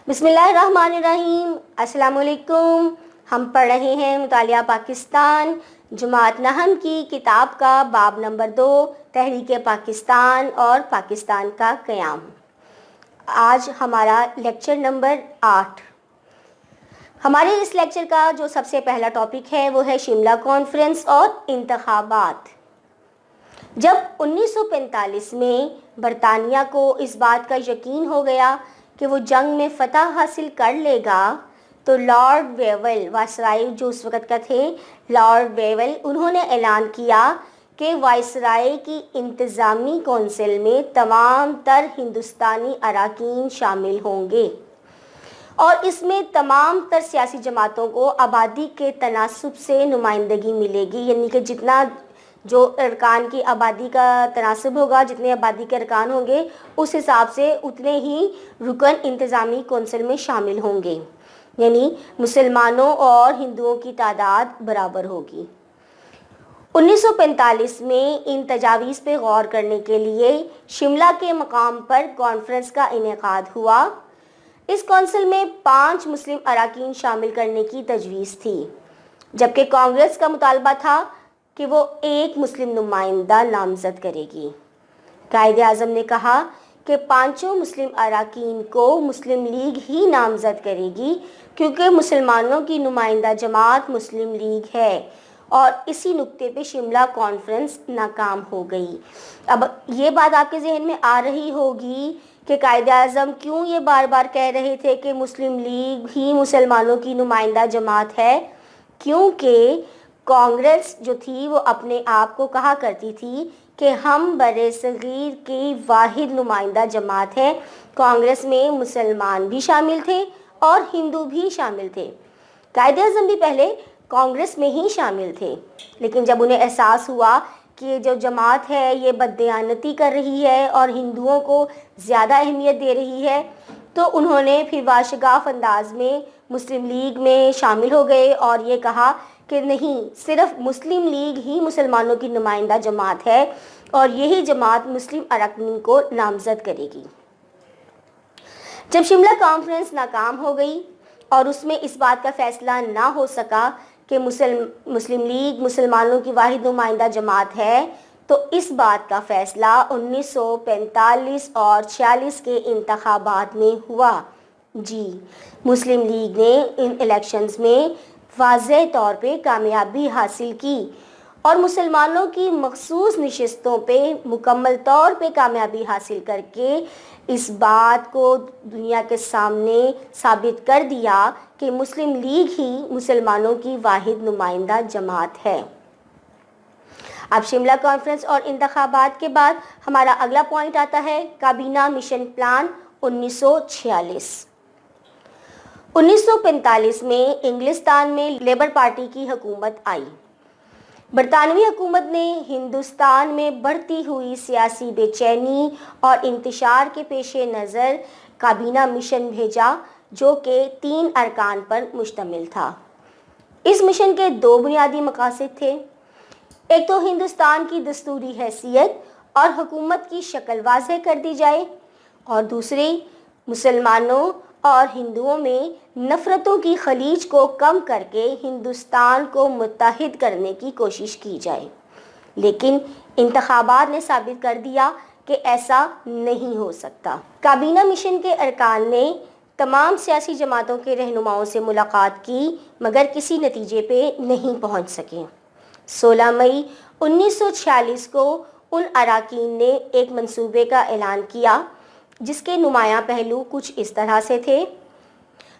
بسم اللہ الرحمن الرحیم۔ السلام علیکم۔ ہم پڑھ رہے ہیں مطالعہ پاکستان جماعت نحم کی کتاب کا باب نمبر 2، تحریک پاکستان اور پاکستان کا قیام۔ آج ہمارا لیکچر نمبر 8۔ ہمارے اس لیکچر کا جو سب سے پہلا ٹاپک ہے وہ ہے شملہ کانفرنس اور انتخابات۔ جب 1945 میں برطانیہ کو اس بات کا یقین ہو گیا کہ وہ جنگ میں فتح حاصل کر لے گا تو لارڈ ویول، وائسرائے جو اس وقت کا تھے لارڈ ویول، انہوں نے اعلان کیا کہ وائسرائے کی انتظامی کونسل میں تمام تر ہندوستانی اراکین شامل ہوں گے اور اس میں تمام تر سیاسی جماعتوں کو آبادی کے تناسب سے نمائندگی ملے گی، یعنی کہ جتنا جو ارکان کی آبادی کا تناسب ہوگا، جتنے آبادی کے ارکان ہوں گے اس حساب سے اتنے ہی رکن انتظامی کونسل میں شامل ہوں گے، یعنی مسلمانوں اور ہندوؤں کی تعداد برابر ہوگی۔ 1945 میں ان تجاویز پہ غور کرنے کے لیے شملہ کے مقام پر کانفرنس کا انعقاد ہوا۔ اس کونسل میں 5 مسلم اراکین شامل کرنے کی تجویز تھی، جبکہ کانگریس کا مطالبہ تھا کہ وہ 1 مسلم نمائندہ نامزد کرے گی۔ قائد اعظم نے کہا کہ 5 مسلم اراکین کو مسلم لیگ ہی نامزد کرے گی کیونکہ مسلمانوں کی نمائندہ جماعت مسلم لیگ ہے، اور اسی نقطے پہ شملہ کانفرنس ناکام ہو گئی۔ اب یہ بات آپ کے ذہن میں آ رہی ہوگی کہ قائد اعظم کیوں یہ بار بار کہہ رہے تھے کہ مسلم لیگ ہی مسلمانوں کی نمائندہ جماعت ہے، کیونکہ کانگریس جو تھی وہ اپنے آپ کو کہا کرتی تھی کہ ہم برِ صغیر کی واحد نمائندہ جماعت ہے۔ کانگریس میں مسلمان بھی شامل تھے اور ہندو بھی شامل تھے۔ قائد اعظم بھی پہلے کانگریس میں ہی شامل تھے، لیکن جب انہیں احساس ہوا کہ جو جماعت ہے یہ بددیانتی کر رہی ہے اور ہندوؤں کو زیادہ اہمیت دے رہی ہے، تو انہوں نے پھر واشگاف انداز میں مسلم لیگ میں شامل ہو گئے اور یہ کہا کہ نہیں، صرف مسلم لیگ ہی مسلمانوں کی نمائندہ جماعت ہے اور یہی جماعت مسلم اراکین کو نامزد کرے گی۔ جب شملہ کانفرنس ناکام ہو گئی اور اس میں اس بات کا فیصلہ نہ ہو سکا کہ مسلم لیگ مسلمانوں کی واحد نمائندہ جماعت ہے، تو اس بات کا فیصلہ 1945 اور 46 کے انتخابات میں ہوا۔ مسلم لیگ نے ان الیکشنز میں واضح طور پہ کامیابی حاصل کی اور مسلمانوں کی مخصوص نشستوں پہ مکمل طور پہ کامیابی حاصل کر کے اس بات کو دنیا کے سامنے ثابت کر دیا کہ مسلم لیگ ہی مسلمانوں کی واحد نمائندہ جماعت ہے۔ اب شملہ کانفرنس اور انتخابات کے بعد ہمارا اگلا پوائنٹ آتا ہے کابینہ مشن پلان 1946۔ 1945 میں انگلستان میں لیبر پارٹی کی حکومت آئی۔ برطانوی حکومت نے ہندوستان میں بڑھتی ہوئی سیاسی بے چینی اور انتشار کے پیش نظر کابینہ مشن بھیجا جو کہ 3 ارکان پر مشتمل تھا۔ اس مشن کے 2 بنیادی مقاصد تھے۔ ایک تو ہندوستان کی دستوری حیثیت اور حکومت کی شکل واضح کر دی جائے، اور دوسری مسلمانوں اور ہندوؤں میں نفرتوں کی خلیج کو کم کر کے ہندوستان کو متحد کرنے کی کوشش کی جائے، لیکن انتخابات نے ثابت کر دیا کہ ایسا نہیں ہو سکتا۔ کابینہ مشن کے ارکان نے تمام سیاسی جماعتوں کے رہنماؤں سے ملاقات کی مگر کسی نتیجے پہ نہیں پہنچ سکے۔ 16 مئی 1946 کو ان اراکین نے ایک منصوبے کا اعلان کیا جس کے نمایاں پہلو کچھ اس طرح سے تھے۔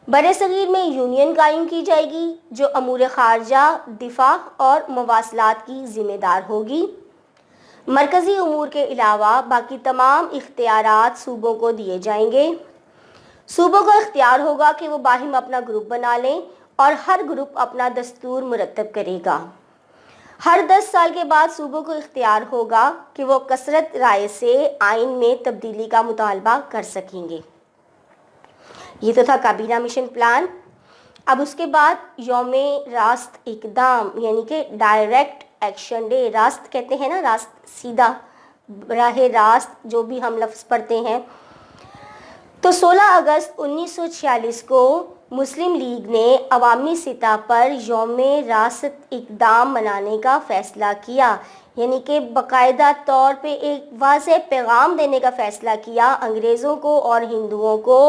برِ صغیر میں یونین قائم کی جائے گی جو امور خارجہ، دفاع اور مواصلات کی ذمہ دار ہوگی۔ مرکزی امور کے علاوہ باقی تمام اختیارات صوبوں کو دیے جائیں گے۔ صوبوں کو اختیار ہوگا کہ وہ باہم اپنا گروپ بنا لیں اور ہر گروپ اپنا دستور مرتب کرے گا۔ ہر 10 سال کے بعد صوبوں کو اختیار ہوگا کہ وہ کثرت رائے سے آئین میں تبدیلی کا مطالبہ کر سکیں گے۔ یہ تو تھا کابینہ مشن پلان۔ اب اس کے بعد یوم راست اقدام، یعنی کہ ڈائریکٹ ایکشن ڈے۔ راست کہتے ہیں نا، راست سیدھا، براہ راست جو بھی ہم لفظ پڑھتے ہیں۔ تو 16 اگست 1946 کو مسلم لیگ نے عوامی سطح پر یوم راست اقدام منانے کا فیصلہ کیا، یعنی کہ باقاعدہ طور پہ ایک واضح پیغام دینے کا فیصلہ کیا انگریزوں کو اور ہندوؤں کو،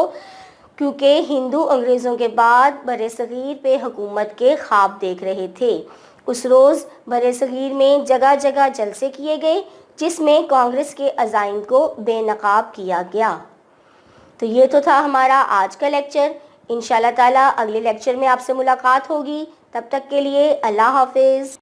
کیونکہ ہندو انگریزوں کے بعد برصغیر پہ حکومت کے خواب دیکھ رہے تھے۔ اس روز برصغیر میں جگہ جگہ جلسے کیے گئے جس میں کانگریس کے عزائم کو بے نقاب کیا گیا۔ تو یہ تو تھا ہمارا آج کا لیکچر۔ انشاءاللہ تعالیٰ اگلے لیکچر میں آپ سے ملاقات ہوگی، تب تک کے لیے اللہ حافظ۔